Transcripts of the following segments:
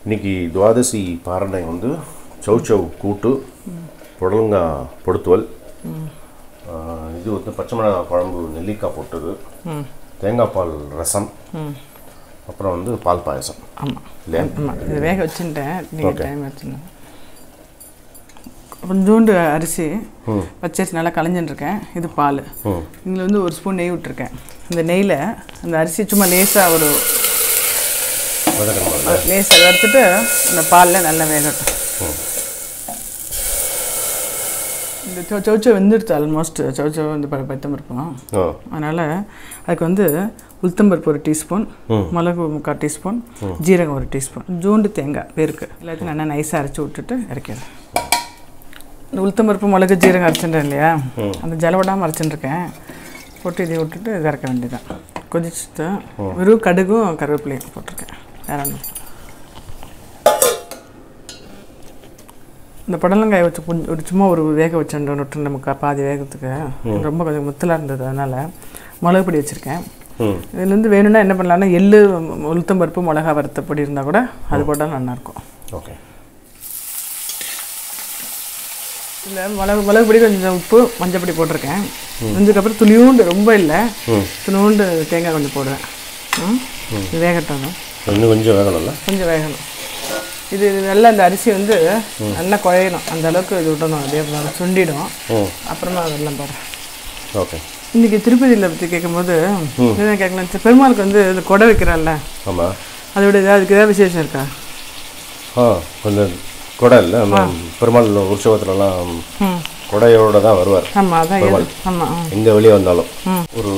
இன்னைக்கு துவாதசி பாரணை வந்து Chowchow Kootu Pudalangai பொடுத்துவல் இது வந்து பச்சை மிளகாய் குழம்பு நெல்லிக்காய் போட்டது Thengai Paal Rasam அப்புறம் வந்து பால் பாயசம் ஆமா ஆமா இது வேக வச்சிட்டேன் நீங்க டைம் வச்சிருங்க கொஞ்சோண்டு அரிசி பச்சரிசி நல்லா கலஞ்சிட்டு இருக்கேன் இது பால் இங்க வந்து ஒரு ஸ்பூன் நெய் விட்டுருக்கேன் இந்த நெய்ல அந்த அரிசி சும்மா லேசா ஒரு லேசா வறுத்துட்டு அந்த பால்ல நல்லா வேகட்டும் இந்த Chowchow வெந்துடுது ஆல்மோஸ்ட் Chowchow வந்து பத்தம் இருக்கும் அதனால அதுக்கு வந்து உளுத்தம்பருப்பு ஒரு டீஸ்பூன் மிளகு 3/4 டீஸ்பூன் ஜீரகம் ஒரு டீஸ்பூன் ஜூண்டு தேங்காய் பேருக்கு எல்லாத்தையும் நல்லா நைஸாக அரைச்சி விட்டுட்டு இறக்கிடுறேன் இந்த உளுத்தம்பருப்பு மிளகு ஜீரகம் அரைச்சிட்டேன் இல்லையா அந்த ஜலவடாமல் அரைச்சிட்டுருக்கேன் போட்டு இதை விட்டுட்டு இது இறக்க வேண்டியதான் கொதிச்சுட்டு வெறும் கடுகும் கருவேப்பிலையும் போட்டிருக்கேன் வேற ஒன்று இந்த புடலங்காயை வச்சு கொஞ்சம் ஒரு சும்மா ஒரு வேக வச்சுட்டு நொட்டு நமக்கு பாதி வேகத்துக்கு ரொம்ப கொஞ்சம் முத்தலாக இருந்தது அதனால் மிளகு பொடி வச்சுருக்கேன் இதுலேருந்து வேணும்னா என்ன பண்ணலாம்னா எள்ளு உளுத்தம்பருப்பு மிளகா வறுத்த பொடி இருந்தால் கூட அது போட்டால் நல்லாயிருக்கும் ஓகே இல்லை மிளகு பொடி கொஞ்சம் உப்பு மஞ்சள் பொடி போட்டிருக்கேன் அதுக்கப்புறம் துளியூண்டு ரொம்ப இல்லை துளியூண்டு தேங்காய் கொஞ்சம் போடுவேன் இது வேகட்டும் இன்னும் கொஞ்சம் வேகணும்ல கொஞ்சம் வேகணும் இது நல்லா இந்த அரிசி வந்து நல்லா குழையணும் அந்த அளவுக்கு இது விடணும் அப்படியே சுண்டிடும் அப்புறமா அதெல்லாம் பாரு ஓகே இன்னைக்கு திருப்பதியில் பற்றி கேட்கும்போது என்ன கேட்கலாம் பெருமாளுக்கு வந்து இது கொடை வைக்கிறான்ல ஆமாம் அதோட அதுக்கு ஏதாவது விசேஷம் இருக்கா கொஞ்சம் கொடை இல்லை பெருமாள் உற்சவத்துலலாம் கொடையோட தான் வருவார் ஆமாம் அதான் ஆமாம் எங்கே வெளியே வந்தாலும் ஒரு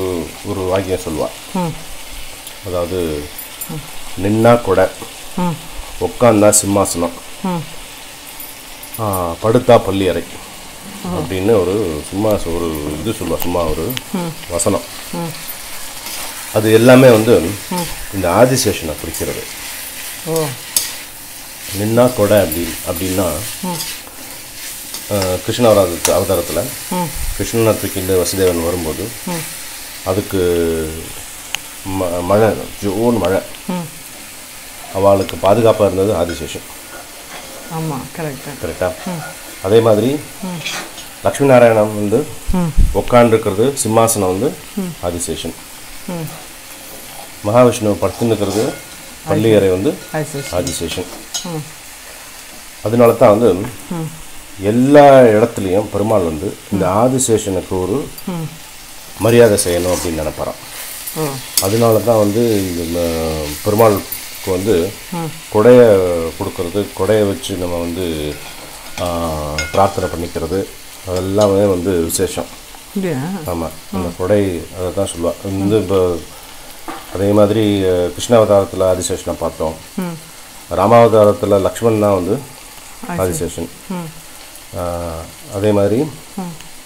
ஒரு வாக்கியம் சொல்லுவாள் அதாவது நின்னா கொடை உட்காந்தா சிம்மாசனம் படுத்தா பள்ளி அறை அப்படின்னு ஒரு சும்மா ஒரு இது சொல்லுவா சும்மா ஒரு வசனம் அது எல்லாமே வந்து இந்த ஆதிசேஷனை குறிக்கிறது நின்னா கொடை அப்படின்னா கிருஷ்ண அவதாரத்தில் கிருஷ்ணனை தூக்கிட்டு வசுதேவன் வரும்போது அதுக்கு மழை ஜோன் மழை அவளுக்கு பாதுகாப்பாக இருந்தது ஆதிசேஷன் ஆமாம் கரெக்டாக அதே மாதிரி லக்ஷ்மி நாராயணன் வந்து உட்காண்டிருக்கிறது சிம்மாசனம் வந்து ஆதிசேஷன் மகாவிஷ்ணு படுத்துன்னுக்கிறது பள்ளியறை வந்து ஆதிசேஷன் அதனால தான் வந்து எல்லா இடத்துலையும் பெருமாள் வந்து இந்த ஆதிசேஷனுக்கு ஒரு மரியாதை செய்யணும் அப்படின்னு நினைப்பாராம் அதனால தான் வந்து இந்த பெருமாளுக்கு வந்து கொடையை கொடுக்கறது கொடையை வச்சு நம்ம வந்து பிரார்த்தனை பண்ணிக்கிறது அதெல்லாமே வந்து விசேஷம் ஆமாம் அந்த கொடை அதை தான் சொல்லுவாள் வந்து இப்போ அதே மாதிரி கிருஷ்ணாவதாரத்தில் ஆதிசேஷனை பார்த்தோம் ராமாவதாரத்தில் லக்ஷ்மண் தான் வந்து ஆதிசேஷன் அதே மாதிரி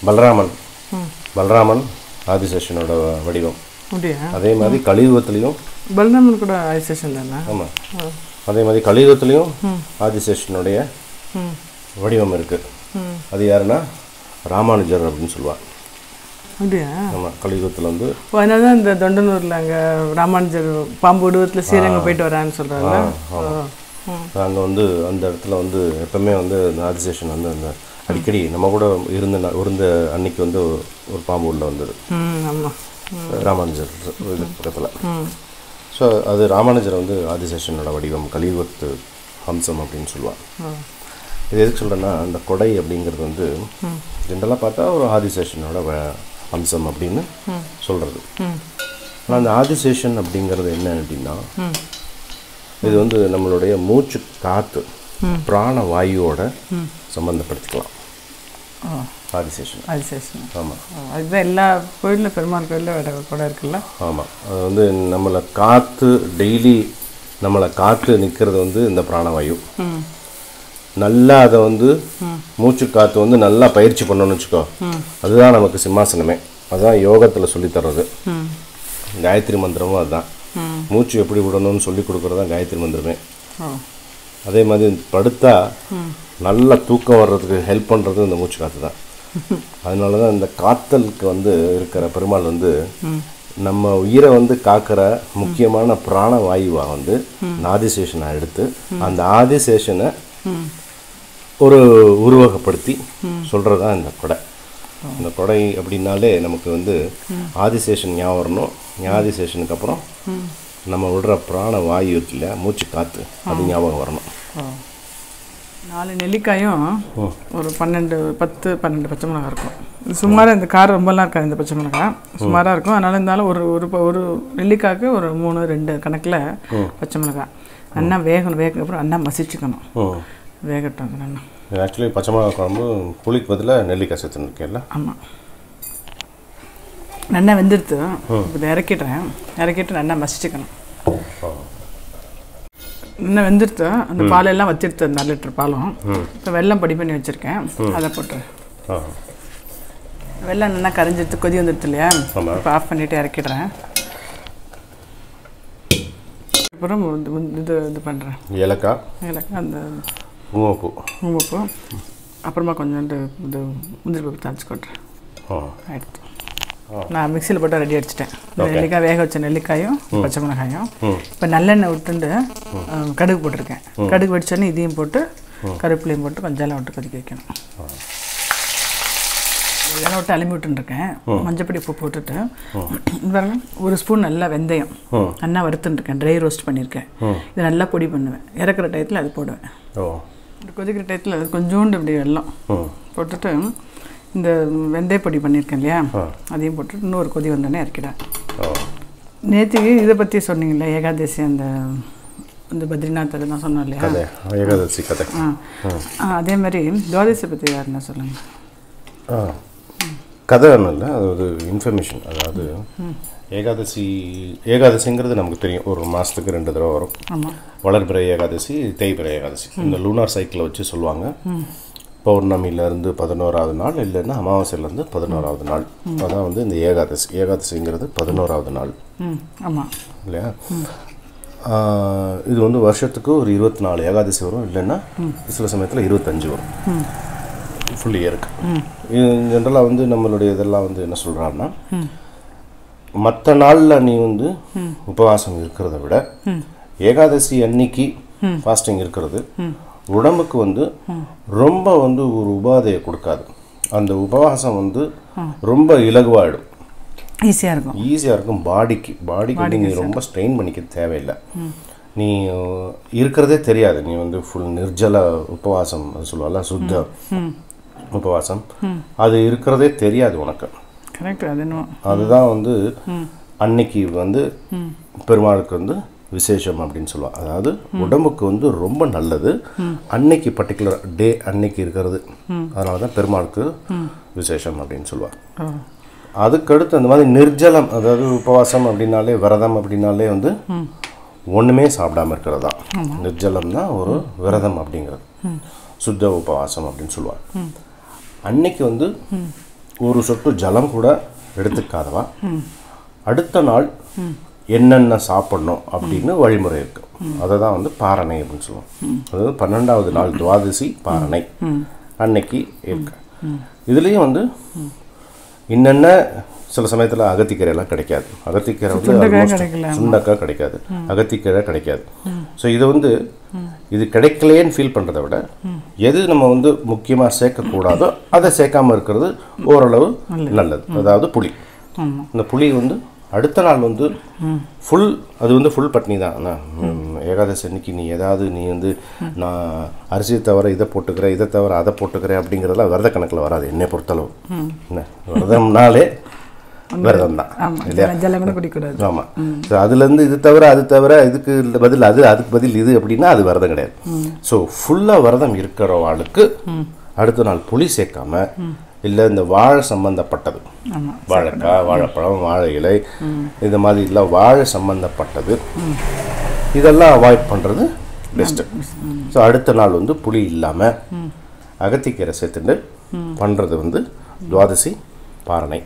பலராமன் ஆதிசேஷனோட வடிவம் அதே மாதிரி கலியுகத்துலேயும் பலராமன் கூட ஆதிசேஷன் தானே ஆமாம் அதே மாதிரி கலியுகத்துலேயும் ஆதிசேஷனுடைய வடிவம் இருக்குது அது யாருன்னா ராமானுஜர் அப்படின்னு சொல்லுவாள் அப்படியா ஆமாம் கலியுகத்தில் வந்து அதனால தான் இந்த தொண்டனூரில் அங்கே ராமானுஜர் பாம்பு உருவத்தில் ஸ்ரீரங்கம் போயிட்டு வரான்னு சொல்கிறாங்க அங்கே வந்து அந்த இடத்துல வந்து எப்பவுமே வந்து அந்த ஆதிசேஷன் வந்து அந்த அடிக்கடி நம்ம கூட இருந்த அன்னைக்கு வந்து ஒரு பாம்பு உள்ள வந்தது ஆமாம் ராமானுஜர் இது பக்கத்தில் ஸோ அது ராமானுஜர் வந்து ஆதிசேஷனோட வடிவம் கலியுகத்து அம்சம் அப்படின்னு சொல்லுவாள் இது எதுக்கு சொல்கிறேன்னா அந்த கொடை அப்படிங்கிறது வந்து ஜென்ரலாக பார்த்தா ஒரு ஆதிசேஷனோட அம்சம் அப்படின்னு சொல்கிறது ஆனால் அந்த ஆதிசேஷன் அப்படிங்கிறது என்ன அப்படின்னா இது வந்து நம்மளுடைய மூச்சு காற்று பிராண வாயுவோட சம்மந்தப்படுத்திக்கலாம் ஆதிசேஷன் ஆமாம் அதுதான் எல்லா கோயிலில் பெருமாள் கோயிலில் கூட இருக்குல்ல ஆமாம் அது வந்து நம்மளை காற்று நிற்கிறது வந்து இந்த பிராணவாயு நல்லா அதை வந்து மூச்சு காற்று வந்து நல்லா பயிற்சி பண்ணணும்னு வச்சுக்கோ அதுதான் நமக்கு சிம்மாசனமே அதுதான் யோகத்தில் சொல்லித்தர்றது காயத்ரி மந்திரமும் அதுதான் மூச்சு எப்படி விடணும்னு சொல்லி கொடுக்குறது தான் காயத்ரி மந்திரமே அதே மாதிரி படுத்தா நல்ல தூக்கம் வர்றதுக்கு ஹெல்ப் பண்ணுறது இந்த மூச்சு காற்று தான் அதனால தான் இந்த காத்தலுக்கு வந்து இருக்கிற பெருமாள் வந்து நம்ம உயிரை வந்து காக்கிற முக்கியமான பிராண வாயுவாக வந்து ஆதிசேஷனை எடுத்து அந்த ஆதிசேஷனை ஒரு உருவகப்படுத்தி சொல்கிறது தான் இந்த கொடை. இந்த கொடை அப்படின்னாலே நமக்கு வந்து ஆதிசேஷன் ஞாபகம் வரணும். ஆதிசேஷனுக்கு அப்புறம் நம்ம விடுற பிராண வாயு இருக்கு இல்லையா, மூச்சு காற்று, அது ஞாபகம் வரணும். 4 நெல்லிக்காயும் ஒரு 10-12 பச்சை மிளகாய் இருக்கும். சுமாராக இந்த காரம் ரொம்பலாம் இருக்காது இந்த பச்சை மிளகாய், சுமாராக இருக்கும். அதனால இருந்தாலும் ஒரு நெல்லிக்காய்க்கு ஒரு 3-2 கணக்கில் பச்சை மிளகாய் நல்லா வேகணும். அப்புறம் நல்லா மசிச்சுக்கணும், வேகட்டும். அது நல்லா ஆக்சுவலி பச்சை மிளகாய் குழம்பு புளிக்கு பதிலாக நெல்லிக்காய் சேர்த்துருக்கேன்ல. ஆமாம், நல்லா வெந்துடுத்து. இப்போ இறக்கிட்டு நல்லா மசிச்சுக்கணும். இன்னும் வெந்துடுத்து. அந்த பாலெல்லாம் வச்சிடுத்து, 4 லிட்டர் பாலும். இப்போ வெல்லம் பொடி பண்ணி வச்சுருக்கேன், அதை போட்டு வெல்லம் நல்லா கரைஞ்சிடுத்து, கொதி வந்துடுது இல்லையா. இப்போ ஆஃப் பண்ணிவிட்டு இறக்கிடுறேன். அப்புறம் இது பண்ணுறேன், ஏலக்காய், அந்த உப்பு, அப்புறமா கொஞ்சோண்டு இது முந்திரி பருப்பு தாளிச்சு கொட்டுறேன். ஆயிடுச்சு. நான் மிக்சியில் போட்டு ரெடி அடிச்சிட்டேன். நெல்லிக்காய் வேக வச்ச நெல்லிக்காயும் பச்சை மிளகாயும். இப்போ நல்லெண்ணெய் விட்டுண்டு கடுகு போட்டிருக்கேன். கடுகு வெடிச்சோன்னே இதையும் போட்டு கருவேப்பிலையும் போட்டு கொஞ்சம் எல்லாம் விட்டு கொதிக்க வைக்கணும். இதெல்லாம் விட்டு அலம்பி விட்டுருக்கேன். மஞ்சப்பொடி உப்பு போட்டுட்டு பாருங்க, 1 ஸ்பூன் நல்லா வெந்தயம் நல்லா வறுத்துட்டுருக்கேன், ட்ரை ரோஸ்ட் பண்ணியிருக்கேன். இது நல்லா பொடி பண்ணுவேன். இறக்குற டயத்தில் அது போடுவேன். கொதிக்கிற டயத்தில் அது கொஞ்சோண்டு இப்படி வெல்லம் போட்டுட்டு இந்த வெந்தய பொடி பண்ணியிருக்கேன் இல்லையா, அதையும் போட்டு இன்னொரு கொதி வந்தோடனே இறக்கிடுவேன். நேற்றுக்கு இதை பற்றி சொன்னீங்களே, ஏகாதசி அந்த பத்ரிநாத் அதெல்லாம் சொன்னோம் இல்லையா, ஏகாதசி கதை. அதே மாதிரி துவாதசி பற்றி யாருன்னா சொல்லுங்கள். கதை ஒன்றும் இல்லை, அது ஒரு இன்ஃபர்மேஷன். அதாவது ஏகாதசிங்கிறது நமக்கு தெரியும், ஒரு மாதத்துக்கு 2 தடவை வரும். வளர்பிறை ஏகாதசி, தேய்பிறை ஏகாதசி. இந்த லூனார் சைக்கிளை வச்சு சொல்லுவாங்க. பௌர்ணமியிலேருந்து 11ஆவது நாள், இல்லைன்னா அமாவாசையிலேருந்து 11ஆவது நாள். அதான் வந்து இந்த ஏகாதசிங்கிறது 11ஆவது நாள். ஆமாம் இல்லையா. இது வந்து வருஷத்துக்கு ஒரு 24 ஏகாதசி வரும், இல்லைன்னா சில சமயத்தில் 25 வரும் ஃபுல் இயருக்கு. ஜென்ரலாக வந்து நம்மளுடைய இதெல்லாம் வந்து என்ன சொல்கிறாருன்னா, மற்ற நாளில் நீ வந்து உபவாசம் இருக்கிறத விட ஏகாதசி அன்னைக்கு ஃபாஸ்டிங் இருக்கிறது உடம்புக்கு வந்து ரொம்ப வந்து ஒரு உபாதையை கொடுக்காது. அந்த உபவாசம் வந்து ரொம்ப இலகுவாயிடும், ஈஸியாக இருக்கும். பாடிக்கு நீ ரொம்ப ஸ்ட்ரெயின் பண்ணிக்க தேவையில்லை. நீ இருக்கிறதே தெரியாது. நீ வந்து ஃபுல் நிர்ஜல உபவாசம் அது சொல்லுவாங்கல்ல, சுத்த உபவாசம், அது இருக்கிறதே தெரியாது உனக்கு. அதுதான் வந்து அன்னைக்கு வந்து பெருமாளுக்கு வந்து விசேஷம் அப்படின்னு சொல்லுவாங்க. அதாவது உடம்புக்கு வந்து ரொம்ப நல்லது அன்னைக்கு, பர்டிகுலர் டே அன்னைக்கு இருக்கிறது. அதனால தான் பெருமாளுக்கு விசேஷம் அப்படின்னு சொல்லுவாங்க. அதுக்கடுத்து அந்த மாதிரி நிர்ஜலம், அதாவது உபவாசம் அப்படின்னாலே, விரதம் அப்படின்னாலே வந்து ஒன்றுமே சாப்பிடாம இருக்கிறது தான் நிர்ஜலம் தான் ஒரு விரதம் அப்படிங்கிறது. சுத்த உபவாசம் அப்படின்னு சொல்லுவாங்க. அன்னைக்கு வந்து ஒரு சொட்டு ஜலம் கூட எடுத்துக்காதவா அடுத்த நாள் என்னென்ன சாப்பிடணும் அப்படின்னு வழிமுறை இருக்கு. அதை தான் வந்து பாரணை அப்படின்னு சொல்லுவோம். அதாவது 12ஆவது நாள் துவாதசி பாரணை அன்னைக்கு இருக்கு. இதுலேயும் வந்து இன்னென்ன சில சமயத்தில் அகத்திக்கீரைலாம் கிடைக்காது. அகத்திக்கீரை வந்து சுண்டக்காய் கிடைக்காது, அகத்திக்கீரை கிடைக்காது. ஸோ இது வந்து இது கிடைக்கலையேன்னு ஃபீல் பண்ணுறதை விட எது நம்ம வந்து முக்கியமாக சேர்க்கக்கூடாதோ அதை சேர்க்காமல் இருக்கிறது ஓரளவு நல்லது. அதாவது புளி, இந்த புளி வந்து அடுத்த நாள் வந்து ஃபுல், அது வந்து ஃபுல் பட்னி தான். ஏகாதசி அன்னைக்கு நீ வந்து நான் அரிசியை தவிர இதை போட்டுக்கிறேன், இதை தவிர அதை போட்டுக்கிறேன் அப்படிங்கிறதெல்லாம் விரத கணக்கில் வராது என்னை பொறுத்தளவு. என்ன விரதம்னாலே விரதம் தான் இல்லையா. ஆமாம். ஸோ அதுலேருந்து இது தவிர அது தவிர இதுக்கு பதில் அதுக்கு பதில் இது அப்படின்னா அது விரதம் கிடையாது. ஸோ ஃபுல்லாக விரதம் இருக்கிறவாளுக்கு அடுத்த நாள் புளி சேர்க்காம, இல்லை இந்த வாழை சம்பந்தப்பட்டது, வாழைக்காய், வாழைப்பழம், வாழை இலை, இந்த மாதிரி இல்லை வாழை சம்பந்தப்பட்டது இதெல்லாம் அவாய்ட் பண்ணுறது பெஸ்ட்டு. ஸோ அடுத்த நாள் வந்து புளி இல்லாமல் அகத்திக்கீரை சேர்த்துட்டு பண்ணுறது வந்து துவாதசி பாரணை.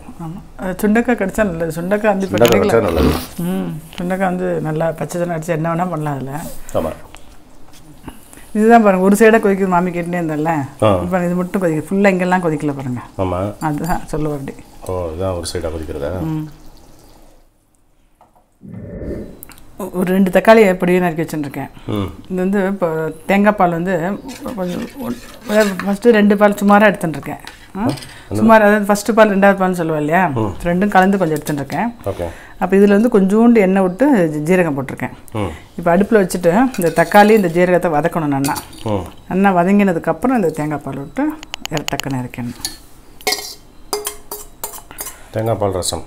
சுண்டக்காய் கிடைச்சா நல்லது. சுண்டக்காய் வந்து நல்லது. சுண்டக்காய் வந்து நல்லா பச்சை தண்ணி அடிச்சு என்ன வேணால் பண்ணலாம் அதில். ஆமாம். இதுதான் பாருங்கள், ஒரு சைடாக கொதிக்குது, மாமி கேட்டுனே இருந்தேன்ல. இப்போ இது மட்டும் கொதிக்குது, ஃபுல்லாக இங்கெல்லாம் கொதிக்கல பாருங்கள். ஆமாம், அதுதான் சொல்லுவோம் அப்படி. ஓ, இதுதான் ஒரு சைடாக கொதிக்கிறதா. ஒரு 2 தக்காளி எப்படியும் நறுக்கி வச்சுருக்கேன். இது வந்து இப்போ தேங்காய் பால் வந்து கொஞ்சம் ஃபஸ்ட்டு 2 பால் சுமாராக எடுத்துட்டுருக்கேன். சுமார் அதாவது ஃபஸ்ட்டு பால் 2வது பால்னு சொல்லுவேன் இல்லையா, ரெண்டும் கலந்து கொஞ்சம் எடுத்துட்டுருக்கேன். அப்போ இதில் வந்து கொஞ்சோண்டு எண்ணெய் விட்டு ஜீரகம் போட்டிருக்கேன். இப்போ அடுப்பில் வச்சுட்டு இந்த தக்காளி இந்த ஜீரகத்தை வதக்கணும் நல்லா வதங்கினதுக்கப்புறம் இந்த தேங்காய் பால் விட்டு டக்குன்னு இறக்கணும். தேங்காய் பால் ரசம்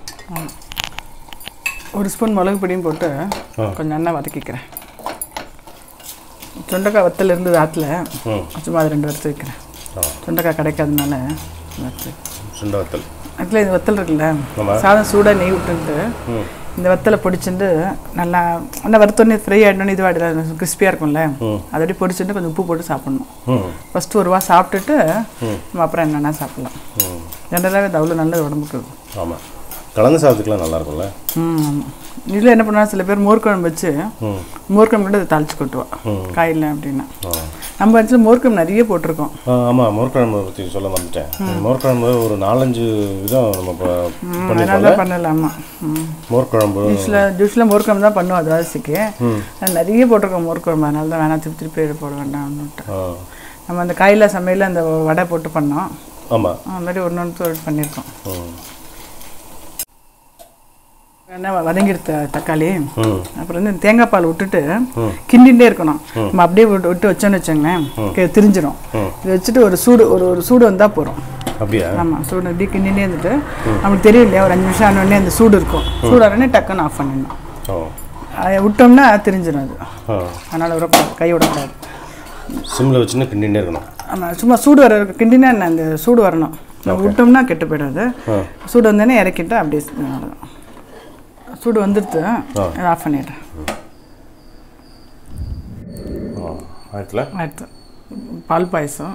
1 ஸ்பூன் மிளகு பொடியும் போட்டு கொஞ்சம் எண்ணெய் வதக்கிக்கிறேன். சுண்டக்காய் வத்தல் இருந்து ஆற்றுல சும்மா அது 2 வறுத்து வைக்கிறேன். சுண்டக்காய் கிடைக்காதனால வறுத்து சுண்டை வத்தல் ஆக்சுவலி இந்த வத்தல் இருக்குல்ல, சாதம் சூடாக நெய் விட்டுட்டு இந்த வத்தலை பொடிச்சுட்டு நல்லா வறுத்தோடனே ஃப்ரை ஆகிடணும். இது வாடி கிறிஸ்பியாக இருக்கும்ல, அதோடய பொடிச்சுட்டு கொஞ்சம் உப்பு போட்டு சாப்பிட்ணும். ஃபஸ்ட்டு ஒரு வாரம் சாப்பிட்டுட்டு நம்ம அப்புறம் என்னென்னா சாப்பிட்லாம். ஜென்ரலாகவே அது அவ்வளோ நல்லது உடம்புக்கு. ஆமாம், கலந்து சாதத்துக்குலாம் நல்லா இருக்கும்ல. இதில் என்ன பண்ணுவா, சில பேர் மோர் குழம்பு வச்சு மோர் குழம்பு கூட அதை தாளிச்சு கொட்டுவா காயில் அப்படின்னா. நம்ம இடத்துல மோர் குழம்பு நிறைய போட்டிருக்கோம். ஆமாம், மோர் குழம்பு பற்றி சொல்ல வந்துட்டேன். மோர் குழம்பு ஒரு 4-5 விதம் நம்ம பண்ணலாமா. மோர் குழம்பு ஜூஸில் மோர் குழம்பு தான் பண்ணுவோம் துவாதசிக்கு. நிறைய போட்டிருக்கோம் மோர் குழம்பு, அதனால தான் வேணாம் திருப்பி போட வேண்டாம்னுட்டு. நம்ம அந்த காயில் சமையலில் அந்த வடை போட்டு பண்ணோம். ஆமாம், அது மாதிரி ஒன்று பண்ணியிருக்கோம். என்ன வதங்கிடுத்த தக்காளி, அப்புறம் வந்து தேங்காய் பால் விட்டுட்டு கிண்டிகிட்டே இருக்கணும். நம்ம அப்படியே விட்டு வச்சோன்னு வச்சோங்களேன் திரிஞ்சிடும். இதை வச்சுட்டு ஒரு சூடு வந்தால் போகிறோம். அப்படியா? ஆமாம், சூடு இப்படி கிண்டிகிட்டே இருந்துட்டு நமக்கு தெரியும் இல்லையா, ஒரு 5 நிமிஷம் ஆனோடனே அந்த சூடு இருக்கும். சூடானே டக்குன்னு ஆஃப் பண்ணிடணும். அதை விட்டோம்னா திரிஞ்சிடும் அது. அதனால் விடக்கூடாது, கை விடக்கூடாது. சிம்மில் வச்சுன்னு கிண்டிகிட்டே இருக்கணும். ஆமாம், சும்மா சூடு வர கிண்டினா என்ன, அந்த சூடு வரணும். நம்ம விட்டோம்னா கெட்டு போய்டாது. சூடு வந்தோடனே இறக்கிட்டு அப்படியே சூடு வந்துடுது, ஆஃப் பண்ணிடுறேன். ஆயிடுத்து. பால் பாயசம்,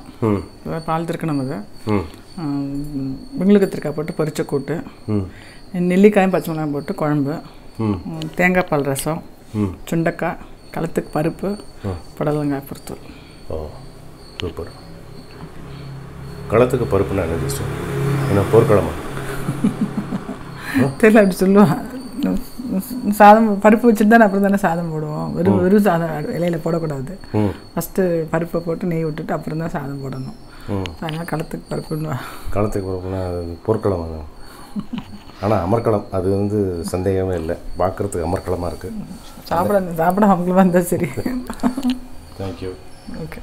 பால் திருக்கணும். அது வெங்கலக்கத்திரிக்காய் போட்டு பறிச்ச கூட்டு, நெல்லிக்காயும் பச்சை மிளகாயும் போட்டு குழம்பு, தேங்காய் பால் ரசம், சுண்டக்காய், களத்துக்கு பருப்பு, புடலங்காய் பொறுத்தூள். சூப்பர். களத்துக்கு பருப்புன்னா என்ன ஜஸ்ட் என்ன போர்க்கிழமை தெரியல, அப்படி சொல்லுவான். சாதம் பருப்பு வச்சுட்டு தான் அப்புறம் தானே சாதம் போடுவோம். வெறும் சாதம் இலையில் போடக்கூடாது. ஃபஸ்ட்டு பருப்பை போட்டு நெய் விட்டுட்டு அப்புறம் தான் சாதம் போடணும். அதனால் களத்துக்கு பருப்புன்னு. களத்துக்கு பருப்புன்னா அது போர்க்களம் தான். ஆனால் அமர்க்களம் அது வந்து சந்தேகமே இல்லை, பார்க்குறதுக்கு அமர்க்களமாக இருக்குது. சாப்பிட அவங்களுக்கு வந்தால் சரி. தேங்க்யூ. ஓகே.